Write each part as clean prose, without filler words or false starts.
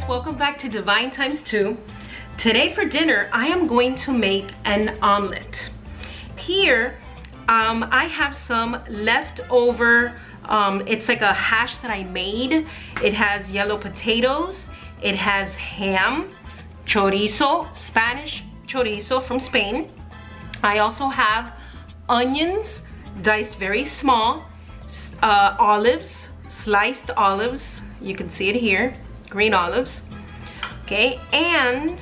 welcome back to Divine Times 2. Today for dinner, I am going to make an omelet. Here, I have some leftover, it's like a hash that I made. It has yellow potatoes, it has ham, chorizo, Spanish chorizo from Spain. I also have onions, diced very small, olives, sliced olives, you can see it here, green olives, okay, and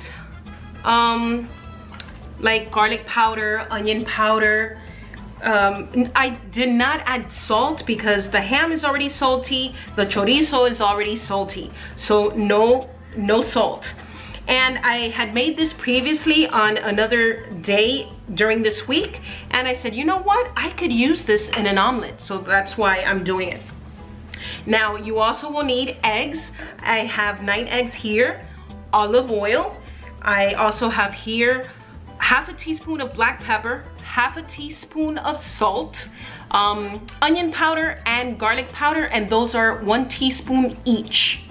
like garlic powder, onion powder. I did not add salt because the ham is already salty, the chorizo is already salty, so no salt. And I had made this previously on another day during this week, and I said, you know what, I could use this in an omelet, so that's why I'm doing it. Now you also will need eggs. I have 9 eggs here, olive oil. I also have here half a teaspoon of black pepper, half a teaspoon of salt, onion powder and garlic powder, and those are 1 teaspoon each.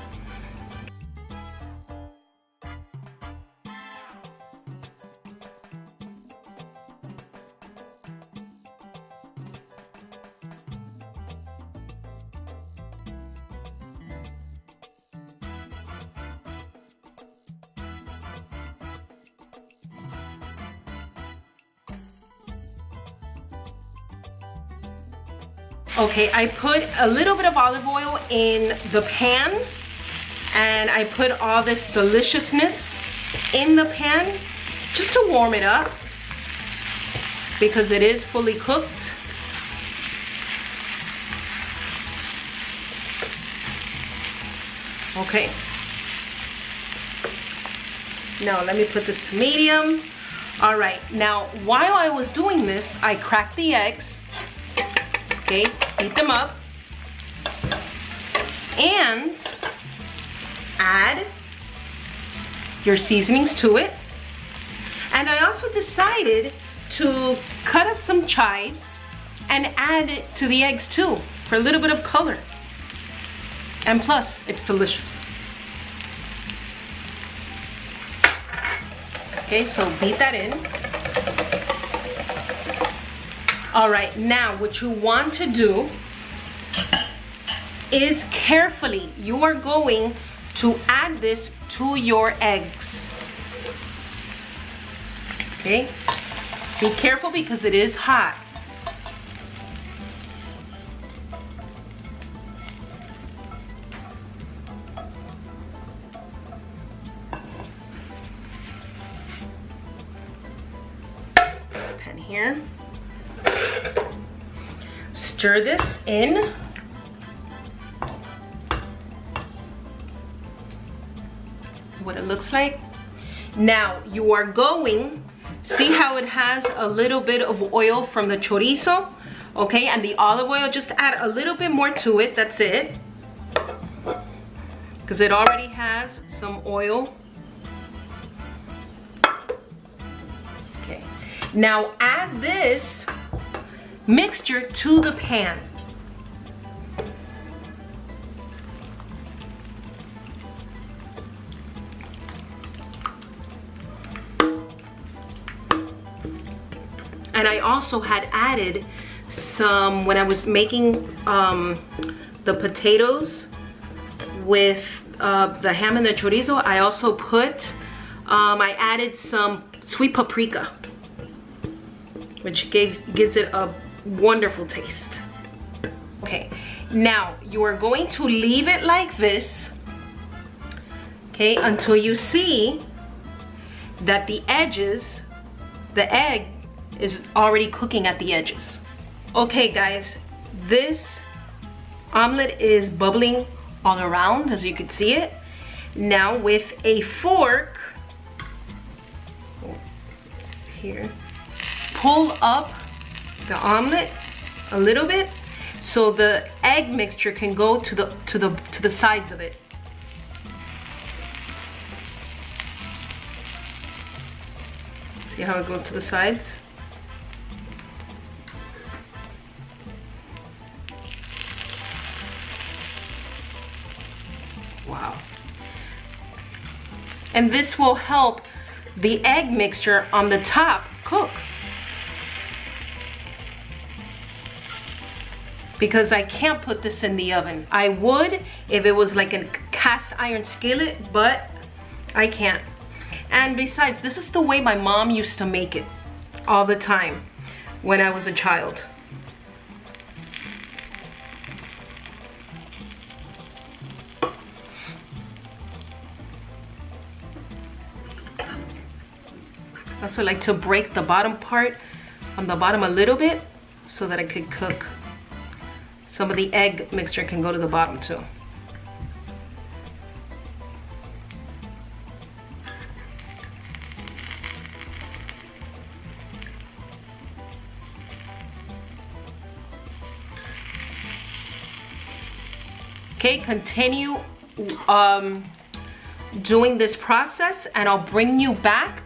Okay, I put a little bit of olive oil in the pan, and I put all this deliciousness in the pan just to warm it up because it is fully cooked. Okay. Now let me put this to medium. All right, now while I was doing this, I cracked the eggs. Okay, beat them up and add your seasonings to it. And I also decided to cut up some chives and add it to the eggs too for a little bit of color. And plus, it's delicious. Okay, so beat that in. All right, now what you want to do is carefully, you are going to add this to your eggs. Okay, be careful because it is hot. Pan here. Stir this in. What it looks like. Now you are going, see how it has a little bit of oil from the chorizo, okay, and the olive oil, just add a little bit more to it, that's it, because it already has some oil. Okay, now add this mixture to the pan. And I also had added some, when I was making the potatoes with the ham and the chorizo, I also put, I added some sweet paprika, which gives it a wonderful taste. Okay, now you are going to leave it like this, okay, until you see that the edges, the egg is already cooking at the edges. Okay guys, this omelet is bubbling all around, as you can see it. Now with a fork, here, pull up the omelet a little bit so the egg mixture can go to the sides of it. See how it goes to the sides? Wow. And this will help the egg mixture on the top cook. Because I can't put this in the oven. I would if it was like a cast iron skillet, but I can't. And besides, this is the way my mom used to make it all the time when I was a child. I also like to break the bottom part on the bottom a little bit so that I could cook. Some of the egg mixture can go to the bottom too. Okay, continue doing this process and I'll bring you back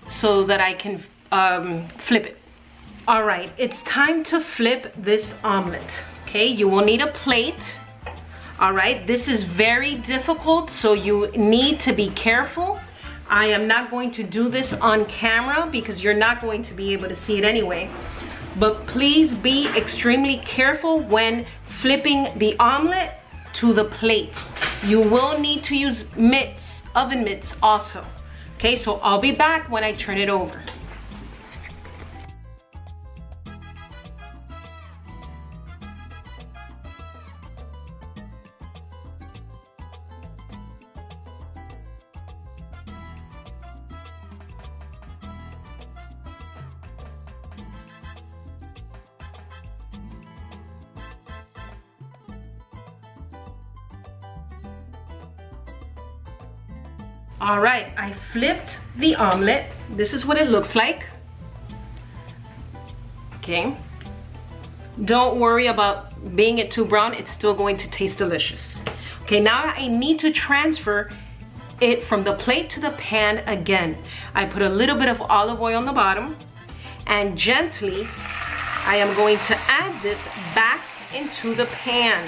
so that I can flip it. All right, it's time to flip this omelet. Okay, you will need a plate. All right, this is very difficult, so you need to be careful. I am not going to do this on camera because you're not going to be able to see it anyway. But please be extremely careful when flipping the omelet to the plate. You will need to use mitts, oven mitts also. Okay, so I'll be back when I turn it over. All right, I flipped the omelet. This is what it looks like. Okay. Don't worry about being it too brown. It's still going to taste delicious. Okay, now I need to transfer it from the plate to the pan again. I put a little bit of olive oil on the bottom and gently I am going to add this back into the pan,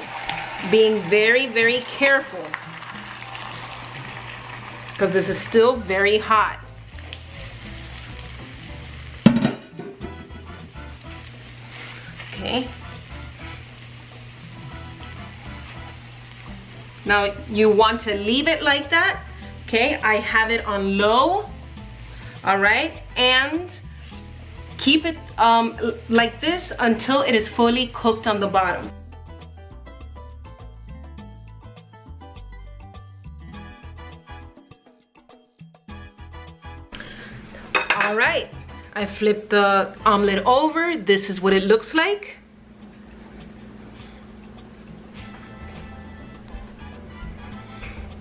being very, very careful because this is still very hot. Okay. Now you want to leave it like that. Okay, I have it on low. All right, and keep it like this until it is fully cooked on the bottom. All right, I flipped the omelet over. This is what it looks like.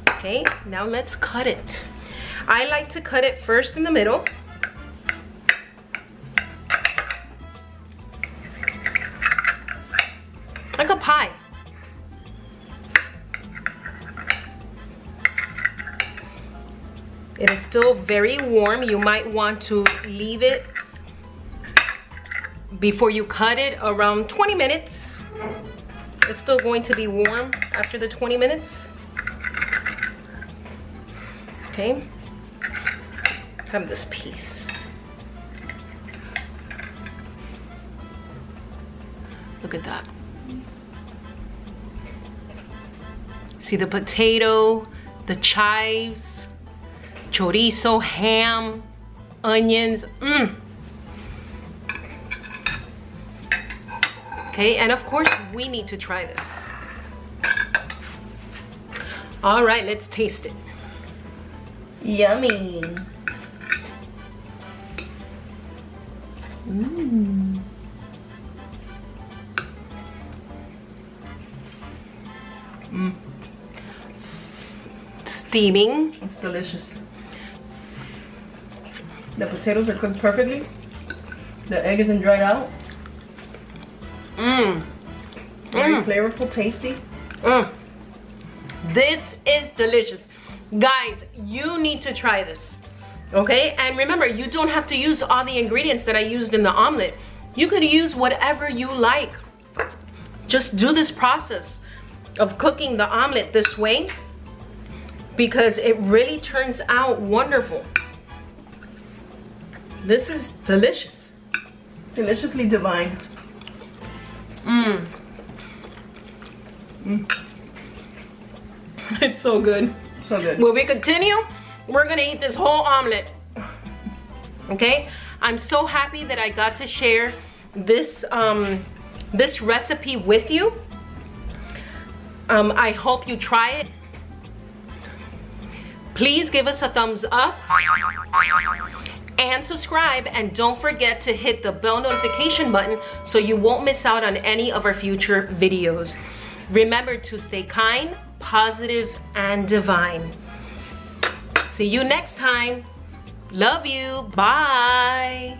Okay, now let's cut it. I like to cut it first in the middle. Like a pie. It is still very warm. You might want to leave it before you cut it around 20 minutes. It's still going to be warm after the 20 minutes. Okay, have this piece. Look at that. See the potato, the chives, chorizo, ham, onions. Okay, and of course we need to try this. All right, let's taste it. Yummy. Steaming. It's delicious. The potatoes are cooked perfectly. The egg isn't dried out. Very flavorful, tasty. This is delicious. Guys, you need to try this, okay? And remember, you don't have to use all the ingredients that I used in the omelet. You could use whatever you like. Just do this process of cooking the omelet this way. because it really turns out wonderful. This is delicious. Deliciously divine. It's so good. So good. Will we continue? We're gonna eat this whole omelet. Okay? I'm so happy that I got to share this this recipe with you. I hope you try it. Please give us a thumbs up and subscribe, and don't forget to hit the bell notification button so you won't miss out on any of our future videos. Remember to stay kind, positive, and divine. See you next time. Love you. Bye.